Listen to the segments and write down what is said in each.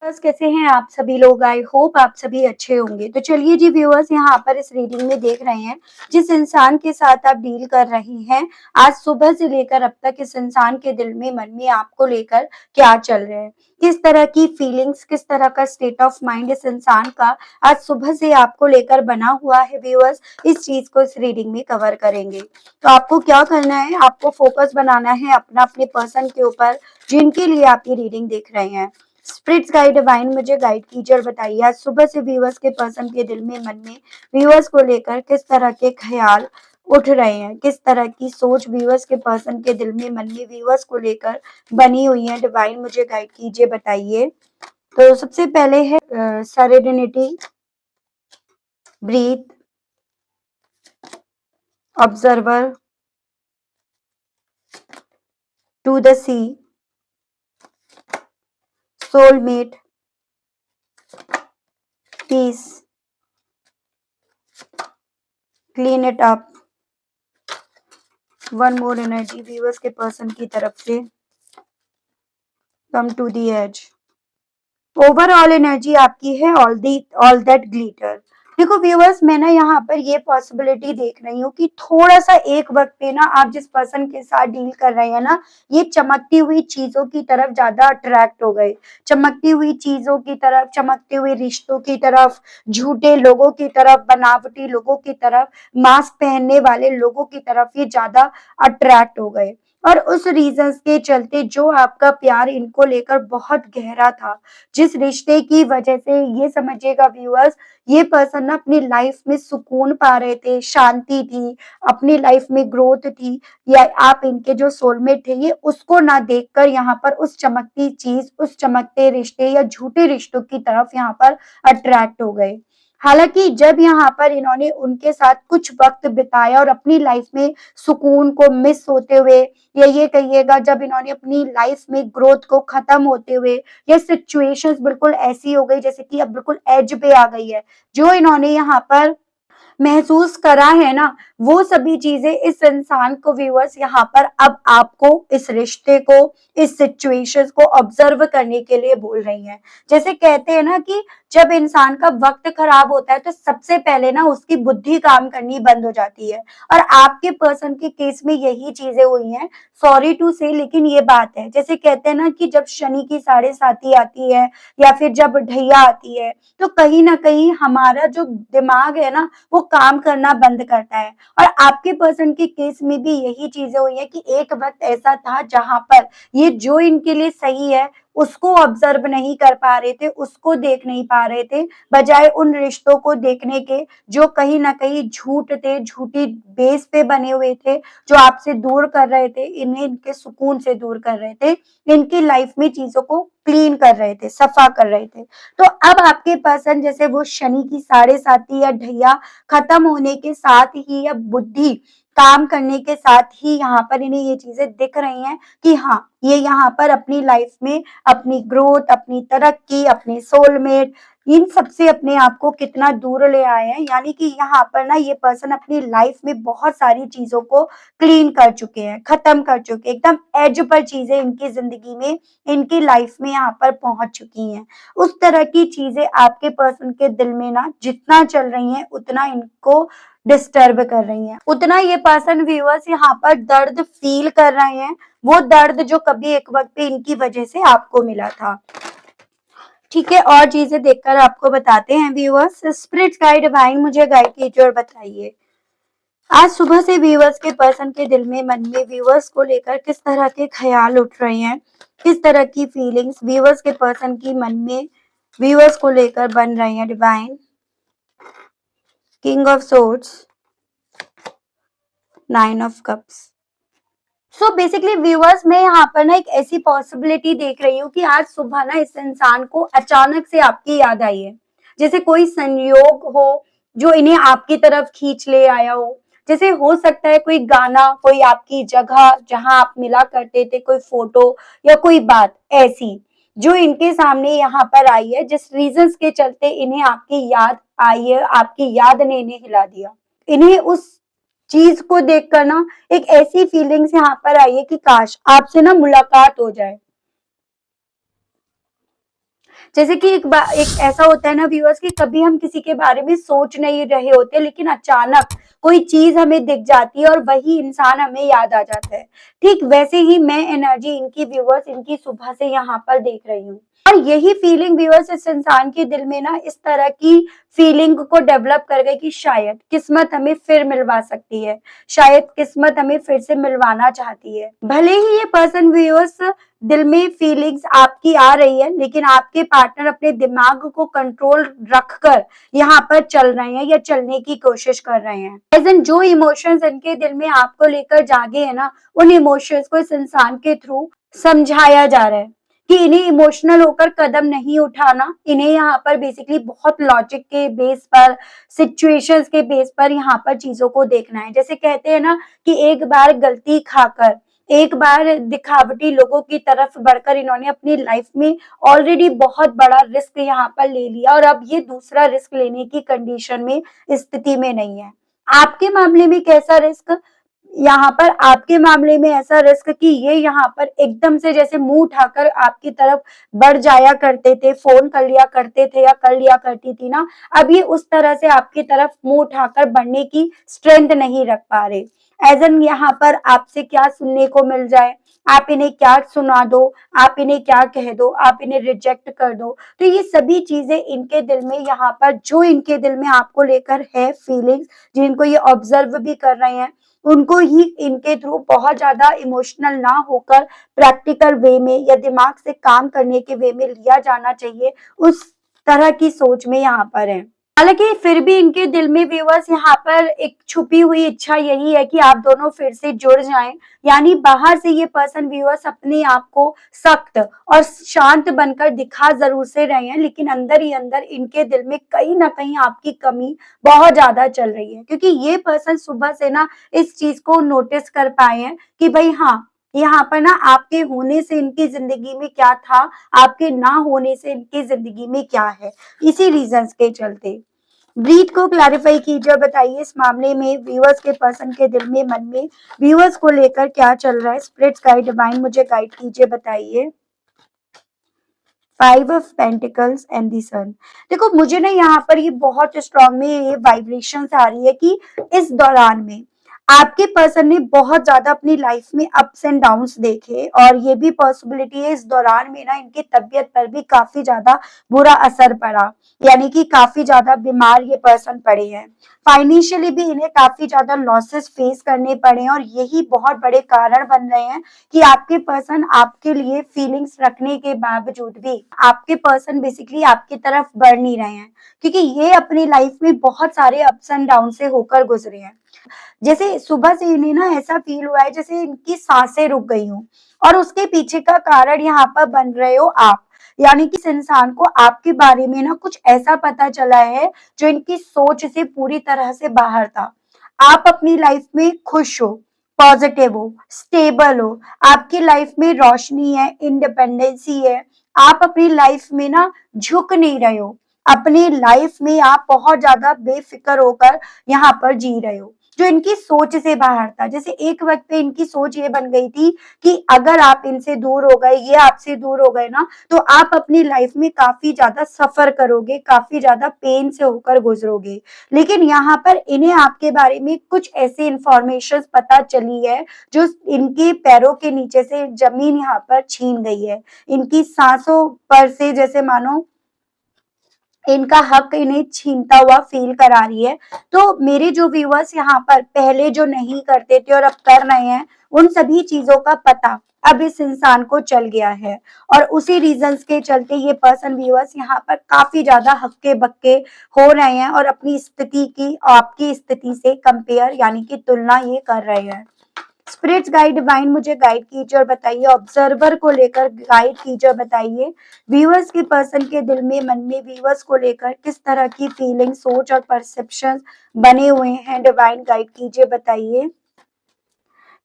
बस कैसे हैं आप सभी लोग। आई होप आप सभी अच्छे होंगे। तो चलिए जी व्यूअर्स, यहाँ पर इस रीडिंग में देख रहे हैं जिस इंसान के साथ आप डील कर रही हैं, आज सुबह से लेकर अब तक इस इंसान के दिल में मन में आपको लेकर क्या चल रहे हैं, किस तरह की फीलिंग्स, किस तरह का स्टेट ऑफ माइंड इस इंसान का आज सुबह से आपको लेकर बना हुआ है। व्यूअर्स, इस चीज को इस रीडिंग में कवर करेंगे। तो आपको क्या करना है, आपको फोकस बनाना है अपना अपने पर्सन के ऊपर जिनके लिए आप ये रीडिंग देख रहे हैं। स्पिरिट्स गाइड डिवाइन मुझे गाइड कीजिए और बताइए आज सुबह से व्यूअर्स के पर्सन के दिल में मन में व्यूअर्स को लेकर किस तरह के ख्याल उठ रहे हैं, किस तरह की सोच व्यूअर्स के पर्सन के दिल में मन में व्यूअर्स को लेकर बनी हुई है। डिवाइन मुझे गाइड कीजिए, बताइए। तो सबसे पहले है serenity, breath, observer, to the sea, soulmate, peace, clean it up, one more energy viewers के पर्सन की तरफ से, come to the edge. Overall energy आपकी है ऑल दैट ग्लिटर। देखो व्यूअर्स, मैं ना यहाँ पर ये पॉसिबिलिटी देख रही हूँ कि थोड़ा सा एक वक्त पे ना आप जिस पर्सन के साथ डील कर रहे हैं ना, ये चमकती हुई चीजों की तरफ ज्यादा अट्रैक्ट हो गए। चमकती हुई चीजों की तरफ, चमकते हुए रिश्तों की तरफ, झूठे लोगों की तरफ, बनावटी लोगों की तरफ, मास्क पहनने वाले लोगों की तरफ ये ज्यादा अट्रैक्ट हो गए। और उस रीजंस के चलते जो आपका प्यार इनको लेकर बहुत गहरा था, जिस रिश्ते की वजह से ये समझिएगा व्यूअर्स, ये पर्सन ना अपनी लाइफ में सुकून पा रहे थे, शांति थी, अपनी लाइफ में ग्रोथ थी, या आप इनके जो सोलमेट थे ये उसको ना देखकर यहाँ पर उस चमकती चीज, उस चमकते रिश्ते या झूठे रिश्तों की तरफ यहाँ पर अट्रैक्ट हो गए। हालांकि जब यहाँ पर इन्होंने उनके साथ कुछ वक्त बिताया और अपनी लाइफ में सुकून को मिस होते हुए, या ये कहिएगा जब इन्होंने अपनी लाइफ में ग्रोथ को खत्म होते हुए, ये सिचुएशंस बिल्कुल ऐसी हो गई जैसे कि अब बिल्कुल एज पे आ गई है, जो इन्होंने यहाँ पर महसूस करा है ना, वो सभी चीजें इस इंसान को व्यूअर्स यहाँ पर अब आपको इस रिश्ते को, इस सिचुएशन को ऑब्जर्व करने के लिए बोल रही हैं। जैसे कहते हैं ना कि जब इंसान का वक्त खराब होता है तो सबसे पहले ना उसकी बुद्धि काम करनी बंद हो जाती है, और आपके पर्सन के केस में यही चीजें हुई हैं। सॉरी टू से, लेकिन ये बात है। जैसे कहते हैं ना कि जब शनि की साढ़े साती आती है या फिर जब ढैया आती है, तो कहीं ना कहीं हमारा जो दिमाग है ना वो काम करना बंद करता है। और आपके पर्सन के केस में भी यही चीजें हुई है कि एक वक्त ऐसा था जहां पर ये जो इनके लिए सही है उसको ऑब्जर्व नहीं कर पा रहे थे, उसको देख नहीं पा रहे थे, बजाय उन रिश्तों को देखने के जो कहीं ना कहीं झूठ थे, झूठी बेस पे बने हुए थे, जो आपसे दूर कर रहे थे, इन्हें इनके सुकून से दूर कर रहे थे, इनकी लाइफ में चीजों को क्लीन कर रहे थे, सफा कर रहे थे। तो अब आपके पर्सन जैसे वो शनि की साढ़े साती या ढैया खत्म होने के साथ ही या बुद्धि काम करने के साथ ही यहाँ पर इन्हें ये चीजें दिख रही हैं कि हाँ, ये यहाँ पर अपनी लाइफ में अपनी ग्रोथ, अपनी तरक्की, अपने सोलमेट, इन सबसे अपने आप को कितना दूर ले आए हैं। यानी कि यहाँ पर ना ये पर्सन अपनी लाइफ में बहुत सारी चीजों को क्लीन कर चुके हैं, खत्म कर चुके हैं, एकदम एज पर चीजें इनकी जिंदगी में, इनकी लाइफ में यहाँ पर पहुंच चुकी हैं। उस तरह की चीजें आपके पर्सन के दिल में ना जितना चल रही हैं उतना इनको डिस्टर्ब कर रही हैं, उतना ये पर्सन व्यूअर्स यहाँ पर दर्द फील कर रहे हैं, वो दर्द जो कभी एक वक्त पे इनकी वजह से आपको मिला था। ठीक है, और चीजें देखकर आपको बताते हैं व्यूअर्स। स्पिरिट गाइड डिवाइन मुझे गाइड कीजिए और बताइए आज सुबह से व्यूअर्स के पर्सन के दिल में, मन में व्यूअर्स को लेकर किस तरह के ख्याल उठ रहे हैं, किस तरह की फीलिंग्स व्यूअर्स के पर्सन की मन में व्यूअर्स को लेकर बन रही हैं। Divine, king of swords, nine of cups. So basically viewers, मैं यहाँ पर ना एक ऐसी पॉसिबिलिटी देख रही हूँ कि आज सुबह ना इस इंसान को अचानक से आपकी याद आई है, जैसे कोई संयोग हो जो इन्हें आपकी तरफ खींच ले आया हो। जैसे हो सकता है कोई गाना, कोई आपकी जगह जहां आप मिला करते थे, कोई फोटो या कोई बात ऐसी जो इनके सामने यहाँ पर आई है, जिस रीजंस के चलते इन्हें आपकी याद आई है, आपकी याद ने इन्हें हिला दिया। इन्हें उस चीज को देखकर ना एक ऐसी फीलिंग्स यहाँ पर आई है कि काश आपसे ना मुलाकात हो जाए। जैसे कि एक ऐसा होता है ना व्यूअर्स कि कभी हम किसी के बारे में सोच नहीं रहे होते, लेकिन अचानक कोई चीज हमें दिख जाती है और वही इंसान हमें याद आ जाता है। ठीक वैसे ही मैं एनर्जी इनकी व्यूअर्स इनकी सुबह से यहाँ पर देख रही हूँ। और यही फीलिंग व्यूअर्स इस इंसान के दिल में ना इस तरह की फीलिंग को डेवलप कर गई कि शायद किस्मत हमें फिर मिलवा सकती है, शायद किस्मत हमें फिर से मिलवाना चाहती है। भले ही ये पर्सन व्यूअर्स दिल में फीलिंग्स आपकी आ रही है, लेकिन आपके पार्टनर अपने दिमाग को कंट्रोल रखकर यहाँ पर चल रहे हैं या चलने की कोशिश कर रहे हैं। एज इन जो इमोशंस इनके दिल में आपको लेकर जागे हैं ना, उन इमोशंस को इस इंसान के थ्रू समझाया जा रहा है कि इन्हें इमोशनल होकर कदम नहीं उठाना, इन्हें यहाँ पर बेसिकली बहुत लॉजिक के बेस पर, सिचुएशंस के बेस पर यहाँ पर चीजों को देखना है। जैसे कहते हैं ना कि एक बार गलती खाकर, एक बार दिखावटी लोगों की तरफ बढ़कर इन्होंने अपनी लाइफ में ऑलरेडी बहुत बड़ा रिस्क यहाँ पर ले लिया और अब ये दूसरा रिस्क लेने की कंडीशन में, स्थिति में नहीं है। आपके मामले में कैसा रिस्क? यहाँ पर आपके मामले में ऐसा रिस्क कि ये यहाँ पर एकदम से जैसे मुंह उठाकर आपकी तरफ बढ़ जाया करते थे, फोन कर लिया करते थे या कर लिया करती थी ना, अब ये उस तरह से आपकी तरफ मुंह उठाकर बढ़ने की स्ट्रेंथ नहीं रख पा रहे। एज एन यहाँ पर आपसे क्या सुनने को मिल जाए, आप इन्हें क्या सुना दो, आप इन्हें क्या कह दो, आप इन्हें रिजेक्ट कर दो, तो ये सभी चीजें इनके दिल में यहाँ पर जो इनके दिल में आपको लेकर है फीलिंग्स, जिनको ये ऑब्जर्व भी कर रहे हैं, उनको ही इनके थ्रू बहुत ज्यादा इमोशनल ना होकर प्रैक्टिकल वे में या दिमाग से काम करने के वे में लिया जाना चाहिए, उस तरह की सोच में यहाँ पर है। हालांकि फिर भी इनके दिल में व्यूअर्स यहाँ पर एक छुपी हुई इच्छा यही है कि आप दोनों फिर से जुड़ जाएं, यानी बाहर से ये पर्सन व्यूअर्स अपने आप को सख्त और शांत बनकर दिखा जरूर से रहे हैं, लेकिन अंदर ही अंदर इनके दिल में कहीं ना कहीं आपकी कमी बहुत ज्यादा चल रही है, क्योंकि ये पर्सन सुबह से ना इस चीज को नोटिस कर पाए हैं कि भाई हाँ, यहाँ पर ना आपके होने से इनकी जिंदगी में क्या था, आपके ना होने से इनकी जिंदगी में क्या है, इसी रीजंस के चलते। ब्रीथ को क्लैरिफाई कीजिए और बताइए इस मामले में व्यूअर्स के पर्सन के दिल में, मन में व्यूअर्स को लेकर क्या चल रहा है। स्पिरिट्स गाइड डिवाइन मुझे गाइड कीजिए, बताइए। 5 ऑफ पेंटिकल्स एंड द सन। देखो मुझे ना यहाँ पर ये बहुत स्ट्रांग में ये वाइब्रेशंस आ रही है कि इस दौरान में आपके पर्सन ने बहुत ज्यादा अपनी लाइफ में अप्स एंड डाउन्स देखे, और ये भी पॉसिबिलिटी है इस दौरान में ना इनकी तबीयत पर भी काफी ज्यादा बुरा असर पड़ा, यानी कि काफी ज्यादा बीमार ये पर्सन पड़े हैं। फाइनेंशियली भी इन्हें काफी ज्यादा लॉसेस फेस करने पड़े हैं, और यही बहुत बड़े कारण बन रहे हैं कि आपके पर्सन आपके लिए फीलिंग्स रखने के बावजूद भी आपके पर्सन बेसिकली आपकी तरफ बढ़ नहीं रहे हैं, क्योंकि ये अपनी लाइफ में बहुत सारे अप्स एंड डाउन से होकर गुजरे हैं। जैसे सुबह से इन्हें ना ऐसा फील हुआ है जैसे इनकी सांसें रुक गई हूँ, और उसके पीछे का कारण यहाँ पर बन रहे हो आप, यानी कि इस इंसान को आपके बारे में ना कुछ ऐसा पता चला है जो इनकी सोच से पूरी तरह से बाहर था। आप अपनी लाइफ में खुश हो, पॉजिटिव हो, स्टेबल हो, आपकी लाइफ में रोशनी है, इंडिपेंडेंसी है, आप अपनी लाइफ में ना झुक नहीं रहे हो, अपनी लाइफ में आप बहुत ज्यादा बेफिक्र होकर यहाँ पर जी रहे हो, जो इनकी सोच से बाहर था। जैसे एक वक्त पे इनकी सोच ये बन गई थी कि अगर आप इनसे दूर हो गए, ये आपसे दूर हो गए ना, तो आप अपनी लाइफ में काफी ज्यादा सफर करोगे, काफी ज्यादा पेन से होकर गुजरोगे। लेकिन यहाँ पर इन्हें आपके बारे में कुछ ऐसी इंफॉर्मेशन पता चली है जो इनके पैरों के नीचे से जमीन यहाँ पर छीन गई है, इनकी सांसों पर से जैसे मानो इनका हक इन्हें छीनता हुआ फील करा रही है। तो मेरे जो व्यूअर्स यहाँ पर पहले जो नहीं करते थे और अब कर रहे हैं, उन सभी चीजों का पता अब इस इंसान को चल गया है, और उसी रीजंस के चलते ये पर्सन व्यूअर्स यहाँ पर काफी ज्यादा हक्के बक्के हो रहे हैं और अपनी स्थिति की आपकी स्थिति से कंपेयर यानी कि तुलना ये कर रहे हैं। स्पिरिट्स गाइड डिवाइन मुझे गाइड कीजिए और बताइए, ऑब्जर्वर को लेकर गाइड कीजिए और बताइए व्यूअर्स के पर्सन के दिल में, मन में व्यूअर्स को लेकर किस तरह की फीलिंग, सोच और परसेप्शन बने हुए हैं। डिवाइन गाइड कीजिए, बताइए।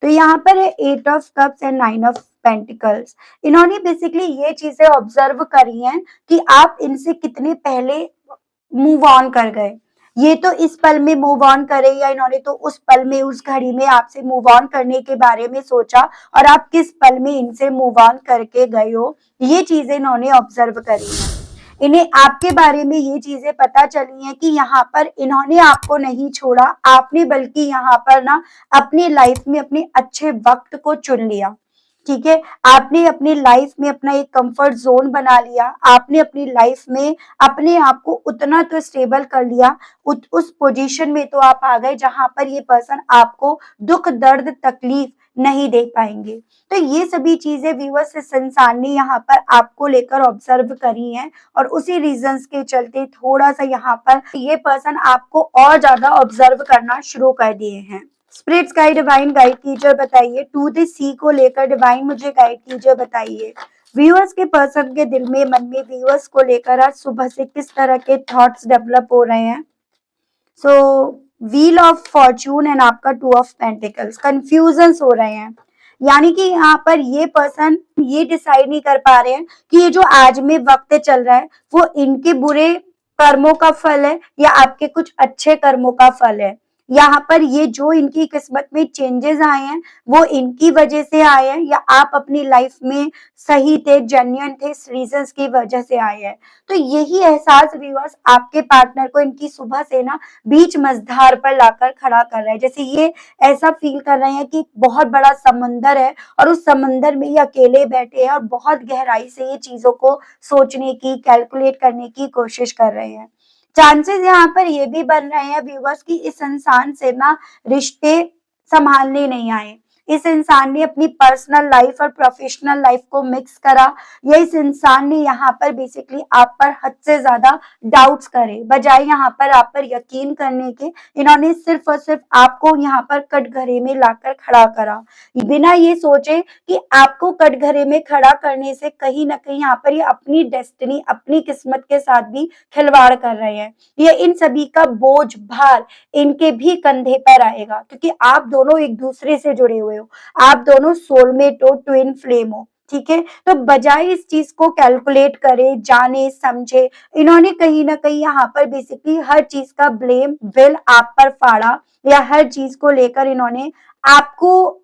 तो यहाँ पर है 8 of cups and 9 of pentacles. इन्होंने बेसिकली ये चीजें ऑब्जर्व करी हैं कि आप इनसे कितने पहले मूव ऑन कर गए। ये तो इस पल में मूव ऑन करे, या इन्होंने तो उस पल में, उस घड़ी में आपसे मूव ऑन करने के बारे में सोचा, और आप किस पल में इनसे मूव ऑन करके गए हो, ये चीजें इन्होंने ऑब्जर्व करी है। इन्हें आपके बारे में ये चीजें पता चली हैं कि यहाँ पर इन्होंने आपको नहीं छोड़ा, आपने बल्कि यहाँ पर ना अपनी लाइफ में अपने अच्छे वक्त को चुन लिया। ठीक है, आपने अपनी लाइफ में अपना एक कंफर्ट जोन बना लिया, आपने अपनी लाइफ में अपने आप को उतना तो स्टेबल कर लिया, उस पोजीशन में तो आप आ गए जहां पर ये पर्सन आपको दुख दर्द तकलीफ नहीं दे पाएंगे। तो ये सभी चीजें व्यूअर्स इस इंसान ने यहाँ पर आपको लेकर ऑब्जर्व करी हैं और उसी रीजंस के चलते थोड़ा सा यहाँ पर ये पर्सन आपको और ज्यादा ऑब्जर्व करना शुरू कर दिए हैं। स्पिरिट्स गाइड डिवाइन गाइड कीजिए और बताइए टू द सी को लेकर डिवाइन मुझे गाइड कीजिए, बताइए व्यूअर्स के पर्सन के दिल में मन में व्यूअर्स को लेकर आज सुबह से किस तरह के थॉट्स डेवलप हो रहे हैं। सो व्हील ऑफ फॉर्चून एंड आपका टू ऑफ पेंटिकल्स, कंफ्यूजन हो रहे हैं, यानी कि यहाँ पर ये पर्सन ये डिसाइड नहीं कर पा रहे हैं कि ये जो आज में वक्त चल रहा है वो इनके बुरे कर्मों का फल है या आपके कुछ अच्छे कर्मों का फल है। यहाँ पर ये जो इनकी किस्मत में चेंजेस आए हैं वो इनकी वजह से आए हैं या आप अपनी लाइफ में सही थे, जेन्युइन थे, इस रीजंस की वजह से आए हैं। तो यही एहसास व्यूअर्स आपके पार्टनर को इनकी सुबह से ना बीच मझधार पर लाकर खड़ा कर रहा है। जैसे ये ऐसा फील कर रहे हैं कि बहुत बड़ा समंदर है और उस समंदर में ये अकेले बैठे हैं और बहुत गहराई से ये चीजों को सोचने की, कैलकुलेट करने की कोशिश कर रहे हैं। चांसेस यहाँ पर ये भी बन रहे हैं व्यूवर्स कि इस इंसान से ना रिश्ते संभालने नहीं आए, इस इंसान ने अपनी पर्सनल लाइफ और प्रोफेशनल लाइफ को मिक्स करा, या इस इंसान ने यहाँ पर बेसिकली आप पर हद से ज्यादा डाउट्स करे, बजाय यहाँ पर आप पर यकीन करने के इन्होंने सिर्फ और सिर्फ आपको यहाँ पर कटघरे में लाकर खड़ा करा, बिना ये सोचे कि आपको कटघरे में खड़ा करने से कहीं ना कहीं यहाँ पर ये अपनी डेस्टिनी, अपनी किस्मत के साथ भी खिलवाड़ कर रहे हैं। ये इन सभी का बोझ भार इनके भी कंधे पर आएगा, क्योंकि आप दोनों एक दूसरे से जुड़े हुए हो, आप दोनों सोलमेट हो, ट्विन फ्लेम हो। ठीक है, तो बजाय इस चीज को कैलकुलेट करे, जाने समझे, इन्होंने कहीं ना कहीं यहाँ पर बेसिकली हर चीज का ब्लेम बिल आप पर फाड़ा, या हर चीज को लेकर इन्होंने आपको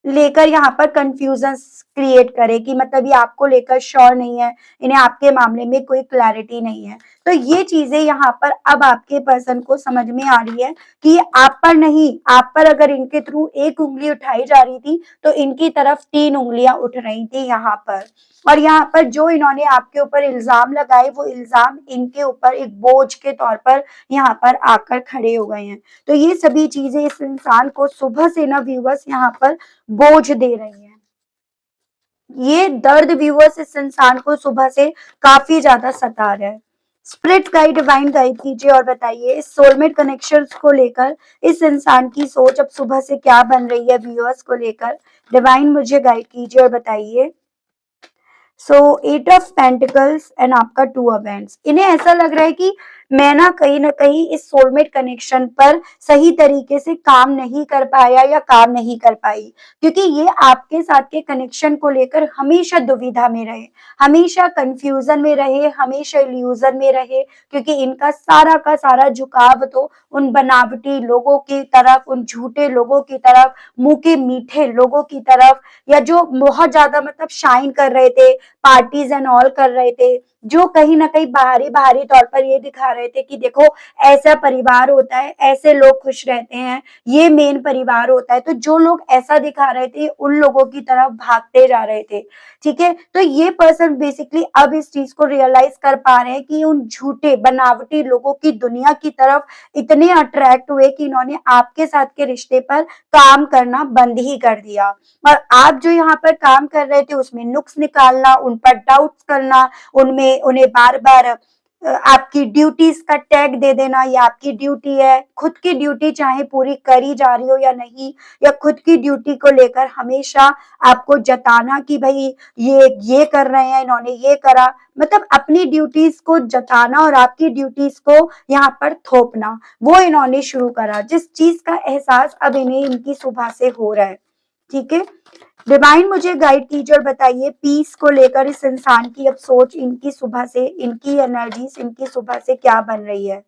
लेकर यहाँ पर कंफ्यूजन क्रिएट करे कि मतलब ये आपको लेकर श्योर नहीं है, इन्हें आपके मामले में कोई क्लैरिटी नहीं है। तो ये चीजें यहाँ पर अब आपके पर्सन को समझ में आ रही है कि ये आप पर नहीं, आप पर अगर इनके थ्रू एक उंगली उठाई जा रही थी तो इनकी तरफ 3 उंगलियां उठ रही थी यहाँ पर। और यहाँ पर जो इन्होंने आपके ऊपर इल्जाम लगाए वो इल्जाम इनके ऊपर एक बोझ के तौर पर यहाँ पर आकर खड़े हो गए हैं। तो ये सभी चीजें इस इंसान को सुबह से ना व्यूवर्स यहाँ पर बोझ दे रही है। ये दर्द व्यूवर्स इस इंसान को सुबह से काफी ज्यादा सता रहा है। स्पिरिट गाइड डिवाइन गाइड कीजिए और बताइए इस सोलमेट कनेक्शंस को लेकर इस इंसान की सोच अब सुबह से क्या बन रही है व्यूअर्स को लेकर। डिवाइन मुझे गाइड कीजिए और बताइए। सो 8 ऑफ पेंटिकल्स एंड आपका 2 ऑफ वैंड्स, इन्हें ऐसा लग रहा है कि मैं ना कहीं इस सोलमेट कनेक्शन पर सही तरीके से काम नहीं कर पाया या काम नहीं कर पाई, क्योंकि ये आपके साथ के कनेक्शन को लेकर हमेशा दुविधा में रहे, हमेशा कंफ्यूजन में रहे, हमेशा इल्यूजन में रहे, क्योंकि इनका सारा का सारा झुकाव तो उन बनावटी लोगों की तरफ, उन झूठे लोगों की तरफ, मुंह के मीठे लोगों की तरफ, या जो बहुत ज्यादा मतलब शाइन कर रहे थे, पार्टीज एंड ऑल कर रहे थे, जो कहीं ना कहीं बाहरी बाहरी तौर पर ये दिखा रहे थे कि देखो ऐसा परिवार होता है, ऐसे लोग खुश रहते हैं, ये मेन परिवार होता है। तो जो लोग ऐसा दिखा रहे थे उन लोगों की तरफ भागते जा रहे थे। ठीक है, तो ये पर्सन बेसिकली अब इस चीज को रियलाइज कर पा रहे हैं कि उन झूठे बनावटी लोगों की दुनिया की तरफ इतने अट्रैक्ट हुए कि इन्होंने आपके साथ के रिश्ते पर काम करना बंद ही कर दिया। और आप जो यहाँ पर काम कर रहे थे उसमें नुक्स निकालना, उन पर डाउट्स करना, उनमें उन्हें बार बार आपकी ड्यूटीज का टैग दे देना, ये आपकी ड्यूटी है, खुद की ड्यूटी चाहे पूरी करी जा रही हो या नहीं, या खुद की ड्यूटी को लेकर हमेशा आपको जताना कि भाई ये कर रहे हैं, इन्होंने ये करा, मतलब अपनी ड्यूटीज को जताना और आपकी ड्यूटीज को यहाँ पर थोपना, वो इन्होंने शुरू करा, जिस चीज का एहसास अब इन्हें इनकी सुबह से हो रहा है। ठीक है, डिवाइन मुझे गाइड कीजिए और बताइए पीस को लेकर इस इंसान की अब सोच, इनकी सुबह से, इनकी एनर्जीज इनकी सुबह से क्या बन रही है।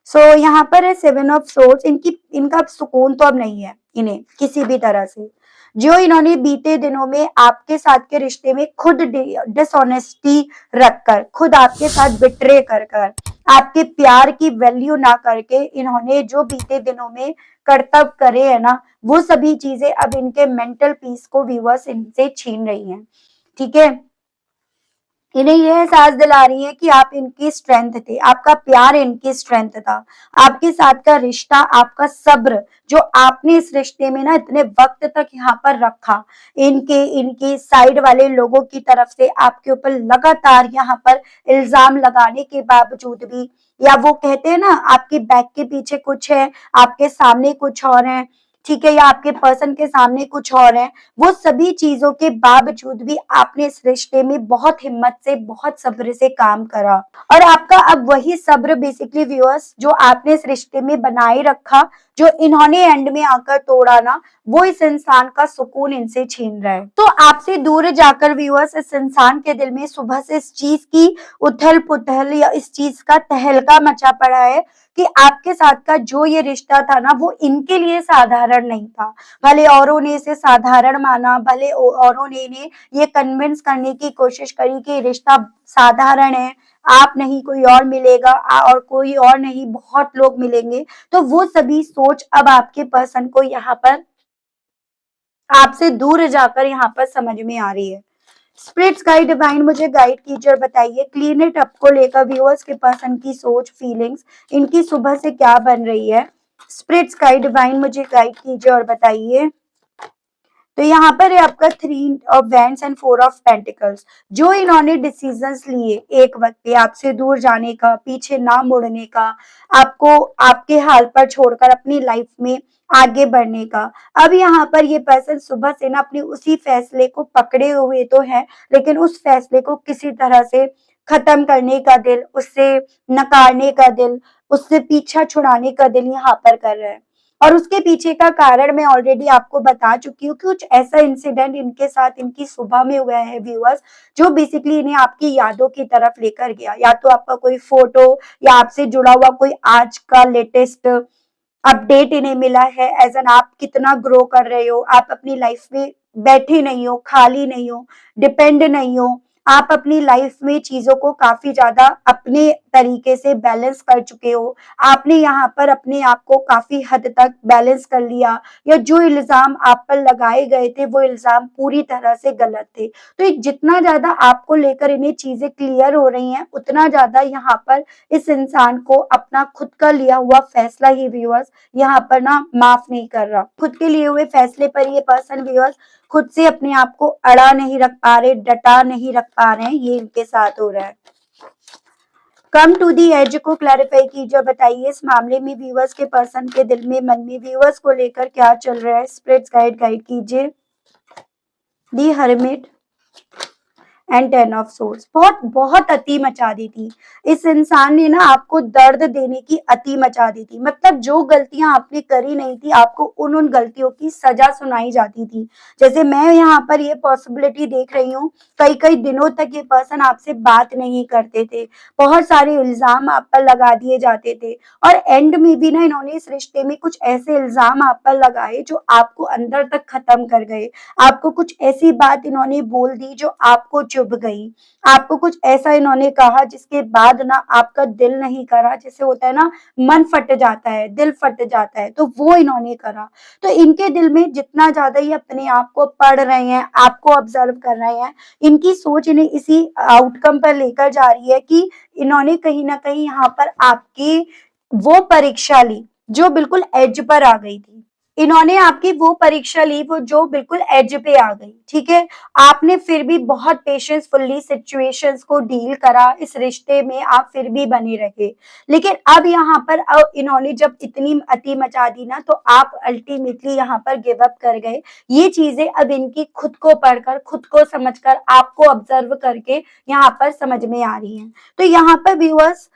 सो यहाँ पर है 7 ऑफ सोर्ड्स, इनका सुकून तो अब नहीं है इन्हें किसी भी तरह से। जो इन्होंने बीते दिनों में आपके साथ के रिश्ते में खुद डिसऑनेस्टी रखकर, खुद आपके साथ बिट्रे कर कर, आपके प्यार की वैल्यू ना करके इन्होंने जो बीते दिनों में कर्तव्य करे है ना, वो सभी चीजें अब इनके मेंटल पीस को व्यूअर्स इनसे छीन रही हैं। ठीक है, इन्हें यह एहसास दिला रही है कि आप इनकी स्ट्रेंथ थे, आपका प्यार इनकी स्ट्रेंथ था, आपके साथ का रिश्ता, आपका सब्र जो आपने इस रिश्ते में ना इतने वक्त तक यहाँ पर रखा, इनके इनके साइड वाले लोगों की तरफ से आपके ऊपर लगातार यहाँ पर इल्जाम लगाने के बावजूद भी, या वो कहते हैं ना आपके बैक के पीछे कुछ है, आपके सामने कुछ और है, ठीक है, या आपके पर्सन के सामने कुछ और है, वो सभी चीजों के बावजूद भी आपने इस रिश्ते में बहुत हिम्मत से, बहुत सब्र से काम करा, और आपका अब वही सब्र बेसिकली व्यूअर्स जो आपने इस रिश्ते में बनाए रखा, जो इन्होंने एंड में आकर तोड़ा ना, वो इस इंसान का सुकून इनसे छीन रहा है। तो आपसे दूर जाकर व्यूअर्स इस इंसान के दिल में सुबह से इस चीज की उथल पुथल या इस चीज का तहलका मचा पड़ा है कि आपके साथ का जो ये रिश्ता था ना, वो इनके लिए साधारण नहीं था। भले औरों ने इसे साधारण माना, भले औरों ने इन्हें ये कन्विंस करने की कोशिश करी कि रिश्ता साधारण है, आप नहीं कोई और मिलेगा, और कोई और नहीं बहुत लोग मिलेंगे, तो वो सभी सोच अब आपके पर्सन को यहाँ पर आपसे दूर जाकर यहाँ पर समझ में आ रही है। स्पिरिट्स गाइड डिवाइन मुझे गाइड कीजिए और बताइए क्लीन इट अप को लेकर व्यूअर्स के पर्सन की सोच, फीलिंग्स इनकी सुबह से क्या बन रही है। स्पिरिट्स गाइड डिवाइन मुझे गाइड कीजिए और बताइए। तो यहाँ पर है आपका 3 of wands and 4 of pentacles. जो इन्होंने डिसीजंस लिए एक वक्त पे आपसे दूर जाने का, पीछे ना मुड़ने का, आपको आपके हाल पर छोड़कर अपनी लाइफ में आगे बढ़ने का, अब यहाँ पर ये पर्सन सुबह से ना अपने उसी फैसले को पकड़े हुए तो है, लेकिन उस फैसले को किसी तरह से खत्म करने का दिल, उससे नकारने का दिल, उससे पीछा छुड़ाने का दिल यहाँ पर कर रहा है। और उसके पीछे का कारण मैं ऑलरेडी आपको बता चुकी हूँ। कुछ ऐसा इंसिडेंट इनके साथ इनकी सुबह में हुआ है व्यूअर्स, जो बेसिकली इन्हें आपकी यादों की तरफ लेकर गया, या तो आपका कोई फोटो या आपसे जुड़ा हुआ कोई आज का लेटेस्ट अपडेट इन्हें मिला है, एज एन आप कितना ग्रो कर रहे हो, आप अपनी लाइफ में बैठे नहीं हो, खाली नहीं हो, डिपेंड नहीं हो, आप अपनी लाइफ में चीजों को काफी ज्यादा अपने तरीके से बैलेंस कर चुके हो, आपने यहाँ पर अपने आप को काफी हद तक बैलेंस कर लिया, या जो इल्जाम आप पर लगाए गए थे वो इल्जाम पूरी तरह से गलत थे। तो जितना ज्यादा आपको लेकर इन्हें चीजें क्लियर हो रही हैं, उतना ज्यादा यहाँ पर इस इंसान को अपना खुद का लिया हुआ फैसला ही व्यूअर्स यहाँ पर ना माफ नहीं कर रहा। खुद के लिए हुए फैसले पर ये पर्सन व्यूअर्स खुद से अपने आप को अड़ा नहीं रख पा रहे, डटा नहीं रख पा रहे हैं, ये इनके साथ हो रहा है। कम टू दी एज को क्लैरिफाई कीजिए, बताइए इस मामले में व्यूअर्स के पर्सन के दिल में, मन में व्यूअर्स को लेकर क्या चल रहा है। स्पिरिट्स गाइड कीजिए। दी हर्मिट एंड 10 ऑफ सोर्स। बहुत बहुत अति मचा दी थी इस इंसान ने ना, आपको दर्द देने की अति मचा दी थी। मतलब जो गलतियां आपने करी नहीं थी, आपको उन गलतियों की सजा सुनाई जाती थी। जैसे मैं यहाँ पर ये पॉसिबिलिटी देख रही हूँ, कई कई दिनों तक ये पर्सन आपसे बात नहीं करते थे, बहुत सारे इल्जाम आप पर लगा दिए जाते थे, और एंड में भी ना इन्होंने इस रिश्ते में कुछ ऐसे इल्जाम आप पर लगाए जो आपको अंदर तक खत्म कर गए। आपको कुछ ऐसी बात इन्होंने बोल दी जो आपको चुभ गई, आपको कुछ ऐसा इन्होंने कहा जिसके बाद ना आपका दिल नहीं करा, जैसे होता है ना मन फट जाता है, दिल फट जाता है, तो वो इन्होंने करा। तो इनके दिल में जितना ज्यादा ये अपने आप को पढ़ रहे हैं, आपको ऑब्जर्व कर रहे हैं, इनकी सोच इन्हें इसी आउटकम पर लेकर जा रही है कि इन्होंने कहीं ना कहीं यहाँ पर आपकी वो परीक्षा ली जो बिल्कुल एज पर आ गई थी। इन्होंने आपकी वो परीक्षा ली वो जो बिल्कुल एज पे आ गई। ठीक है, आपने फिर भी बहुत पेशेंसफुली सिचुएशंस को डील करा, इस रिश्ते में आप फिर भी बने रहे, लेकिन अब यहाँ पर इन्होंने जब इतनी अति मचा दी ना, तो आप अल्टीमेटली यहाँ पर गिव अप कर गए। ये चीजें अब इनकी खुद को पढ़कर, खुद को समझकर, आपको ऑब्जर्व करके यहाँ पर समझ में आ रही है। तो यहाँ पर व्यूअर्स,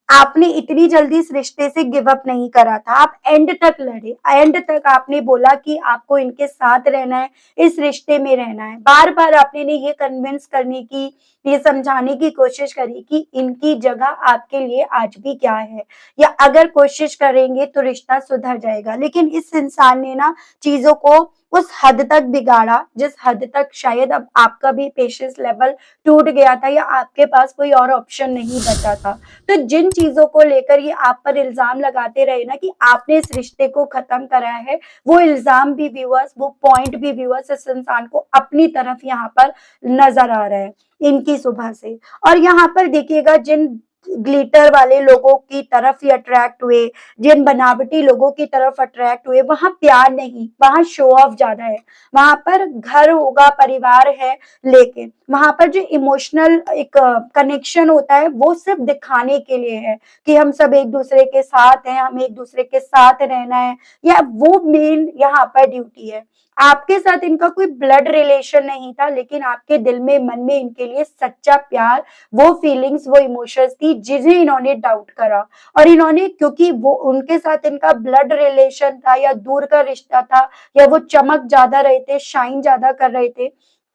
आपने इतनी जल्दी इस रिश्ते से गिव अप नहीं करा था, आप एंड तक लड़े, एंड तक आपने बोला कि आपको इनके साथ रहना है, इस रिश्ते में रहना है। बार बार आपने ये कन्विंस करने की, ये समझाने की कोशिश करी कि इनकी जगह आपके लिए आज भी क्या है, या अगर कोशिश करेंगे तो रिश्ता सुधर जाएगा, लेकिन इस इंसान ने ना चीजों को उस हद तक बिगाड़ा जिस हद तक शायद अब आपका भी पेशेंस लेवल टूट गया था या आपके पास कोई और ऑप्शन नहीं बचा था। तो जिन चीजों को लेकर ये आप पर इल्जाम लगाते रहे ना कि आपने इस रिश्ते को खत्म करा है, वो इल्जाम भी व्यूअर्स, वो पॉइंट भी व्यूअर्स इस इंसान को अपनी तरफ यहाँ पर नजर आ रहा है इनकी सुबह से। और यहाँ पर देखिएगा जिन ग्लिटर वाले लोगों की तरफ ही अट्रैक्ट हुए, जिन बनावटी लोगों की तरफ अट्रैक्ट हुए, वहां प्यार नहीं, वहां शो ऑफ ज्यादा है। वहां पर घर होगा, परिवार है, लेकिन वहां पर जो इमोशनल एक कनेक्शन होता है वो सिर्फ दिखाने के लिए है कि हम सब एक दूसरे के साथ हैं, हम एक दूसरे के साथ रहना है, या वो मेन यहाँ पर ड्यूटी है। आपके साथ इनका कोई ब्लड रिलेशन नहीं था, लेकिन आपके दिल में, मन में इनके लिए सच्चा प्यार, वो फीलिंग्स, वो इमोशंस थी जिन्हें इन्होंने डाउट करा। और इन्होंने, क्योंकि वो उनके साथ इनका ब्लड रिलेशन था या दूर का रिश्ता था, या वो चमक ज्यादा रहे थे, शाइन ज्यादा कर रहे थे,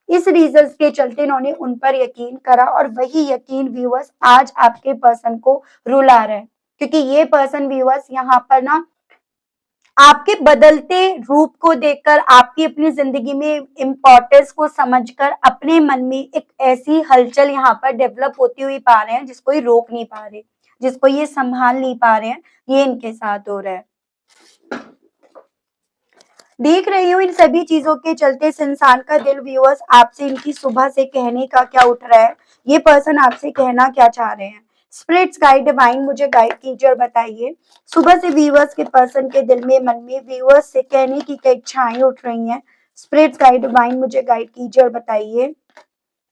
इस रीजंस के चलते इन्होंने उन पर यकीन करा। और वही यकीन व्यूअर्स आज आपके पर्सन को रुला रहा है, क्योंकि ये पर्सन व्यूअर्स यहाँ पर ना आपके बदलते रूप को देखकर, आपकी अपनी जिंदगी में इम्पोर्टेंस को समझकर अपने मन में एक ऐसी हलचल यहाँ पर डेवलप होती हुई पा रहे हैं जिसको ये रोक नहीं पा रहे, जिसको ये संभाल नहीं पा रहे हैं। ये इनके साथ हो रहा है। देख रही हूँ इन सभी चीजों के चलते इस इंसान का दिल व्यूअर्स आपसे इनकी सुबह से कहने का क्या उठ रहा है, ये पर्सन आपसे कहना क्या चाह रहे हैं। स्पिरिट्स गाइड डिवाइन मुझे गाइड कीजिए और बताइए सुबह से व्यूअर्स के पर्सन के दिल में, मन में व्यूअर्स से कहने की क्या इच्छाएं उठ रही हैं। स्पिरिट्स गाइड डिवाइन मुझे गाइड कीजिए और बताइए।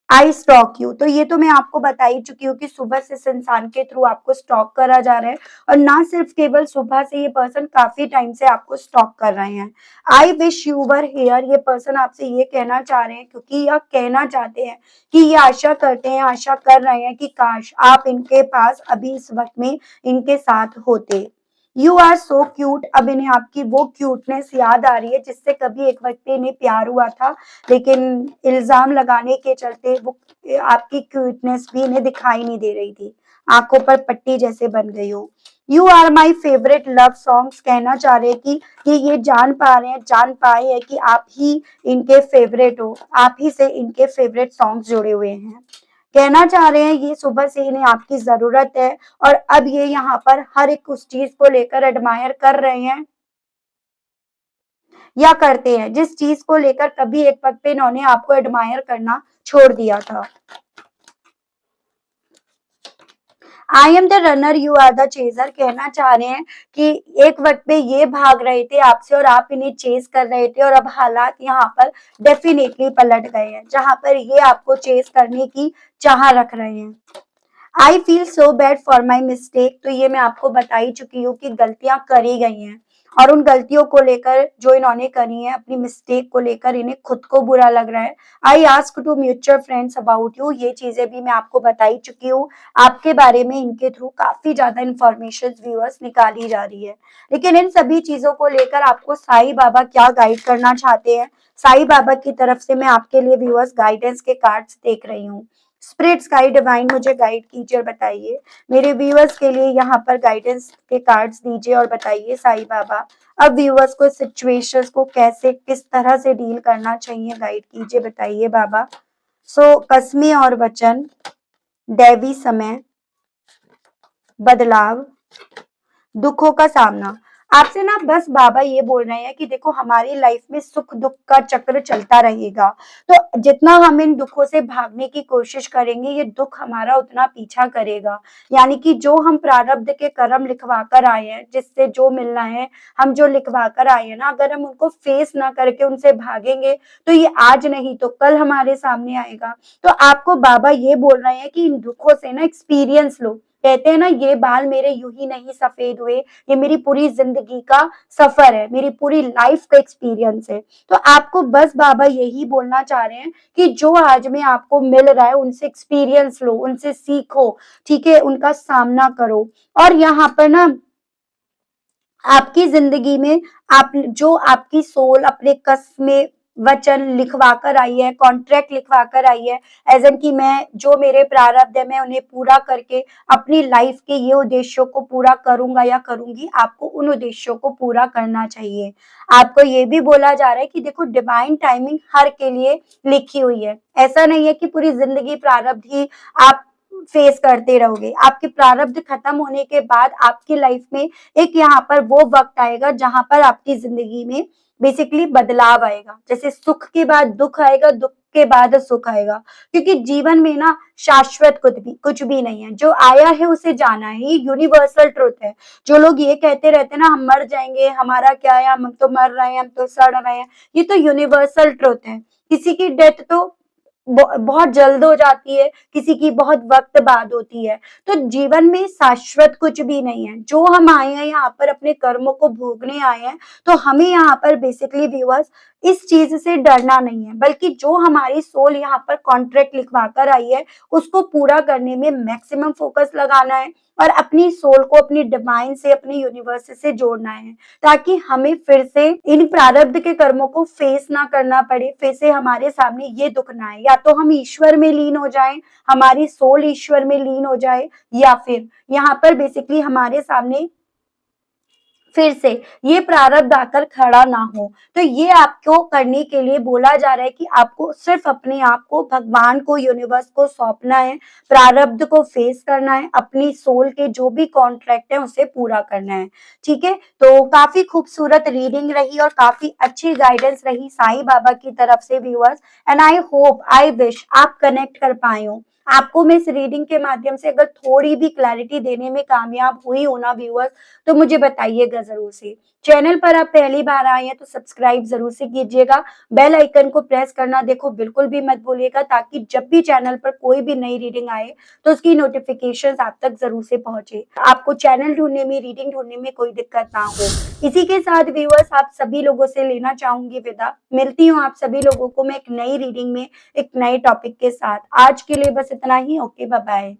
आई स्टॉक यू, तो ये तो मैं आपको बता ही चुकी हूँ कि सुबह से इस इंसान के थ्रू आपको स्टॉक करा जा रहा है। और ना सिर्फ केवल सुबह से, ये पर्सन काफी टाइम से आपको स्टॉक कर रहे हैं। I wish you were here, ये पर्सन आपसे ये कहना चाह रहे हैं, क्योंकि यह कहना चाहते हैं कि ये आशा करते हैं, आशा कर रहे हैं कि काश आप इनके पास अभी इस वक्त में इनके साथ होते। यू आर सो क्यूट, अब इन्हें आपकी वो क्यूटनेस याद आ रही है जिससे कभी एक वक्त पे इन्हें प्यार हुआ था, लेकिन इल्जाम लगाने के चलते वो आपकी क्यूटनेस भी इन्हें दिखाई नहीं दे रही थी, आंखों पर पट्टी जैसे बन गई हो। You are my favourite love songs, कहना चाह रहे हैं कि ये जान पा रहे हैं, जान पाए हैं कि आप ही इनके फेवरेट हो, आप ही से इनके फेवरेट सॉन्ग्स जुड़े हुए हैं। कहना चाह रहे हैं ये सुबह से इन्हें आपकी जरूरत है, और अब ये यहाँ पर हर एक उस चीज को लेकर एडमायर कर रहे हैं या करते हैं जिस चीज को लेकर कभी एक वक्त पे इन्होंने आपको एडमायर करना छोड़ दिया था। I am the runner you are the chaser, कहना चाह रहे हैं कि एक वक्त पे ये भाग रहे थे आपसे और आप इन्हें चेस कर रहे थे, और अब हालात यहाँ पर डेफिनेटली पलट गए हैं, जहां पर ये आपको चेस करने की चाह रख रहे हैं। I feel so bad for my mistake, तो ये मैं आपको बता ही चुकी हूँ कि गलतियां करी गई हैं, और उन गलतियों को लेकर जो इन्होंने करी है, अपनी मिस्टेक को लेकर इन्हें खुद को बुरा लग रहा है। I ask to mutual friends about you, ये चीजें भी मैं आपको बता ही चुकी हूँ। आपके बारे में इनके थ्रू काफी ज्यादा इंफॉर्मेशन व्यूअर्स निकाली जा रही है, लेकिन इन सभी चीजों को लेकर आपको साईं बाबा क्या गाइड करना चाहते हैं, साईं बाबा की तरफ से मैं आपके लिए व्यूअर्स गाइडेंस के कार्ड्स देख रही हूँ। स्पिरिट्स गाइड डिवाइन मुझे गाइड कीजिए और बताइए, मेरे व्यूअर्स के लिए यहाँ पर गाइडेंस के कार्ड्स दीजिए और बताइए साईं बाबा अब व्यूअर्स को सिचुएशंस को कैसे, किस तरह से डील करना चाहिए, गाइड कीजिए, बताइए बाबा। सो कस्में और वचन, दैवी समय, बदलाव, दुखों का सामना। आपसे ना बस बाबा ये बोल रहे हैं कि देखो हमारी लाइफ में सुख दुख का चक्र चलता रहेगा, तो जितना हम इन दुखों से भागने की कोशिश करेंगे ये दुख हमारा उतना पीछा करेगा। यानी कि जो हम प्रारब्ध के कर्म लिखवा कर आए हैं, जिससे जो मिलना है, हम जो लिखवा कर आए हैं ना, अगर हम उनको फेस ना करके उनसे भागेंगे तो ये आज नहीं तो कल हमारे सामने आएगा। तो आपको बाबा ये बोल रहे हैं कि इन दुखों से ना एक्सपीरियंस लो। कहते हैं ना, ये बाल मेरे यूं ही नहीं सफेद हुए, ये मेरी पूरी जिंदगी का सफर है, मेरी पूरी लाइफ का एक्सपीरियंस है। तो आपको बस बाबा यही बोलना चाह रहे हैं कि जो आज में आपको मिल रहा है उनसे एक्सपीरियंस लो, उनसे सीखो, ठीक है, उनका सामना करो। और यहाँ पर ना आपकी जिंदगी में आप जो आपकी सोल अपने कस में वचन लिखवा कर आई है, कॉन्ट्रैक्ट लिखवा कर आई है, एज एन कि मैं जो मेरे प्रारब्ध है मैं उन्हें पूरा करके अपनी लाइफ के ये उद्देश्यों को पूरा करूंगा या करूंगी, आपको उन उद्देश्यों को पूरा करना चाहिए। आपको ये भी बोला जा रहा है कि देखो डिवाइन टाइमिंग हर के लिए लिखी हुई है। ऐसा नहीं है कि पूरी जिंदगी प्रारब्ध ही आप फेस करते रहोगे। आपके प्रारब्ध खत्म होने के बाद आपकी लाइफ में एक यहाँ पर वो वक्त आएगा जहां पर आपकी जिंदगी में बेसिकली बदलाव आएगा। जैसे सुख के बाद दुख आएगा, दुख के बाद सुख आएगा, क्योंकि जीवन में ना शाश्वत कुछ भी नहीं है। जो आया है उसे जाना है, ये यूनिवर्सल ट्रुथ है। जो लोग ये कहते रहते हैं ना हम मर जाएंगे, हमारा क्या है, हम तो मर रहे हैं, हम तो सड़ रहे हैं, ये तो यूनिवर्सल ट्रुथ है। किसी की डेथ तो बहुत जल्द हो जाती है, किसी की बहुत वक्त बाद होती है। तो जीवन में शाश्वत कुछ भी नहीं है। जो हम आए हैं यहाँ पर अपने कर्मों को भोगने आए हैं, तो हमें यहाँ पर बेसिकली व्यूअर्स इस चीज से डरना नहीं है, बल्कि जो हमारी सोल यहाँ पर कॉन्ट्रैक्ट लिखवा कर आई है उसको पूरा करने में मैक्सिमम फोकस लगाना है और अपनी सोल को अपनी डिवाइन से, अपने यूनिवर्स से जोड़ना है, ताकि हमें फिर से इन प्रारब्ध के कर्मों को फेस ना करना पड़े, फिर से हमारे सामने ये दुख ना आए। या तो हम ईश्वर में लीन हो जाएं, हमारी सोल ईश्वर में लीन हो जाए, या फिर यहाँ पर बेसिकली हमारे सामने फिर से ये प्रारब्ध आकर खड़ा ना हो। तो ये आपको करने के लिए बोला जा रहा है कि आपको सिर्फ अपने आप को भगवान को, यूनिवर्स को सौंपना है, प्रारब्ध को फेस करना है, अपनी सोल के जो भी कॉन्ट्रैक्ट है उसे पूरा करना है। ठीक है, तो काफी खूबसूरत रीडिंग रही और काफी अच्छी गाइडेंस रही साईं बाबा की तरफ से viewers, and I hope, I wish आप कनेक्ट कर पाए हो। आपको मैं इस रीडिंग के माध्यम से अगर थोड़ी भी क्लैरिटी देने में कामयाब हुई हो ना व्यूअर्स, तो मुझे बताइएगा जरूर से। चैनल पर आप पहली बार आए हैं तो सब्सक्राइब जरूर से कीजिएगा, बेल आइकन को प्रेस करना देखो बिल्कुल भी मत भूलिएगा, ताकि जब भी चैनल पर कोई भी नई रीडिंग आए तो उसकी नोटिफिकेशन आप तक जरूर से पहुंचे, आपको चैनल ढूंढने में, रीडिंग ढूंढने में कोई दिक्कत ना हो। इसी के साथ व्यूअर्स आप सभी लोगों से लेना चाहूंगी विदा। मिलती हूँ आप सभी लोगों को मैं एक नई रीडिंग में, एक नए टॉपिक के साथ। आज के लिए बस इतना ही। Okay, bye bye.